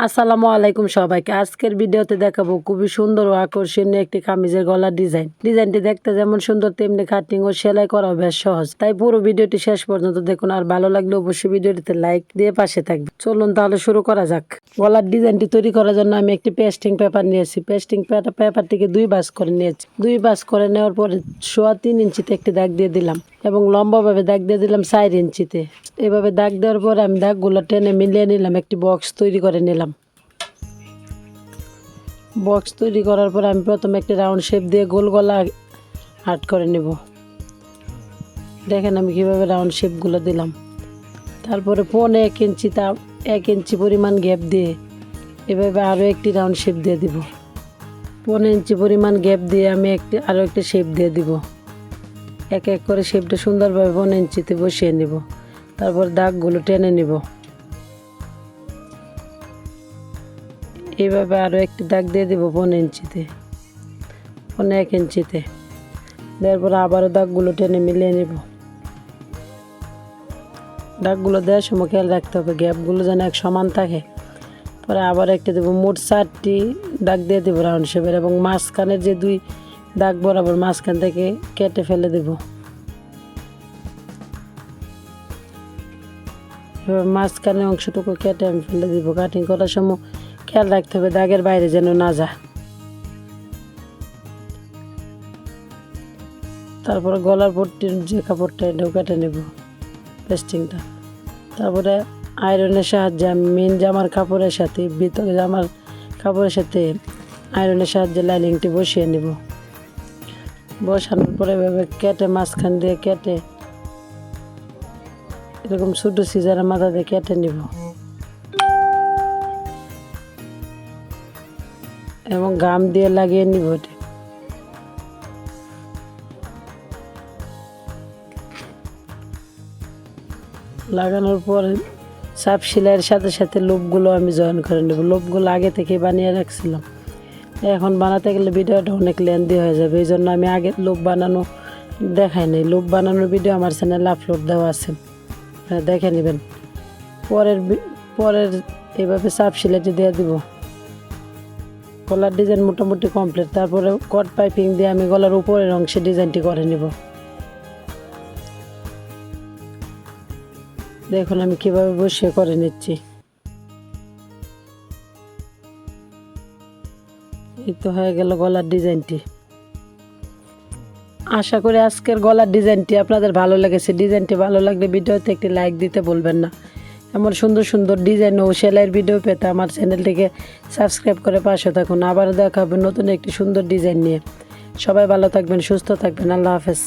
আসসালামু আলাইকুম সবাইকে। আজকের ভিডিওতে দেখাবো খুবই সুন্দর ও আকর্ষণীয় একটি কামিজের গলার ডিজাইনটি দেখতে যেমন সুন্দর তেমনি কাটিং ও সেলাই করাও বেশ সহজ। তাই পুরো ভিডিওটি শেষ পর্যন্ত দেখুন, আর ভালো লাগলে অবশ্যই ভিডিওটিতে লাইক দিয়ে পাশে থাকবে। চলুন তাহলে শুরু করা যাক। গলার ডিজাইনটি তৈরি করার জন্য আমি একটি পেস্টিং পেপার নিয়েছি। পেস্টিং পেপারটিকে দুই ভাঁজ করে নিয়েছি। দুই ভাঁজ করে নেওয়ার পরে 3.25 ইঞ্চিতে একটি দাগ দিয়ে দিলাম এবং লম্বাভাবে দাগ দিয়ে দিলাম 4 ইঞ্চিতে। এভাবে দাগ দেওয়ার পরে আমি দাগগুলো টেনে মিলিয়ে নিলাম, একটি বক্স তৈরি করে নিলাম। বক্স তৈরি করার পর আমি প্রথমে একটি রাউন্ড শেপ দিয়ে গোল গলা আর্ট করে নেব। দেখেন আমি কিভাবে রাউন্ড শেপগুলো দিলাম। তারপরে 1 ইঞ্চি পরিমাণ গ্যাপ দিয়ে এভাবে আরও একটি রাউন্ড শেপ দিয়ে দিব। 1 ইঞ্চি পরিমাণ গ্যাপ দিয়ে আমি আরও একটি শেপ দিয়ে দিব। এক এক করে শেপটা সুন্দরভাবে 1 ইঞ্চিতে বসিয়ে নেব। তারপর দাগগুলো টেনে নেব। এইভাবে আরও একটি দাগ দিয়ে দেবো 1 ইঞ্চিতে, 1 ইঞ্চিতে। তারপর আবারও দাগগুলো টেনে মিলিয়ে নেব। দাগগুলো দেওয়ার সময় খেয়াল রাখতে হবে গ্যাপগুলো যেন এক সমান থাকে। পরে আবার একটা দেবো, মোট 4টি দাগ দিয়ে দেবো রাউন্ড শেপের, এবং মাঝখানের যে 2 দাগ বরাবর মাঝখান থেকে কেটে ফেলে দেব। এবার মাঝখানের অংশটুকু কেটে আমি ফেলে দেব। কাটিং করার সময় খেয়াল রাখতে হবে দাগের বাইরে যেন না যায়। তারপরে গলার পট্টির যে কাপড়টা এটাও কেটে নেব, পেস্টিংটা। তারপরে আয়রনের সাহায্যে আমি মেন জামার কাপড়ের সাথে ভিতরে জামার কাপড়ের সাথে আয়রনের সাহায্যে লাইনিংটি বসিয়ে নেব। বসানোর পরে এভাবে কেটে মাঝখান দিয়ে কেটে এরকম ছোটো সিজারের মাথা দিয়ে কেটে নেব এবং গাম দিয়ে লাগিয়ে নিব। এটি লাগানোর পর চাপ সেলাইয়ের সাথে সাথে লুপগুলো আমি জয়েন করে নেব। লুপগুলো আগে থেকে বানিয়ে রাখছিলাম, এখন বানাতে গেলে ভিডিওটা অনেক লেন্দি হয়ে যাবে, এই জন্য আমি আগে লুপ বানানো দেখাই নাই। লুপ বানানোর ভিডিও আমার চ্যানেলে আপলোড দেওয়া আছে, দেখে নেবেন। পরের এইভাবে চাপ সেলাইটি দিয়ে দিব। গলার ডিজাইন মোটামুটি কমপ্লিট। তারপরে কট পাইপিং দিয়ে আমি গলার উপরের অংশে ডিজাইনটি করে নেব। দেখুন আমি কিভাবে বসিয়ে করে নিচ্ছি। এই তো হয়ে গেল গলার ডিজাইনটি। আশা করি আজকের গলার ডিজাইনটি আপনাদের ভালো লেগেছে। ডিজাইনটি ভালো লাগলে ভিডিওতে একটি লাইক দিতে বলবেন না। এমন সুন্দর সুন্দর ডিজাইন ও সেলাইয়ের ভিডিও পেতে আমার চ্যানেলটিকে সাবস্ক্রাইব করে পাশে থাকুন। আবার দেখা হবে নতুন একটি সুন্দর ডিজাইন নিয়ে। সবাই ভালো থাকবেন, সুস্থ থাকবেন। আল্লাহ হাফেজ।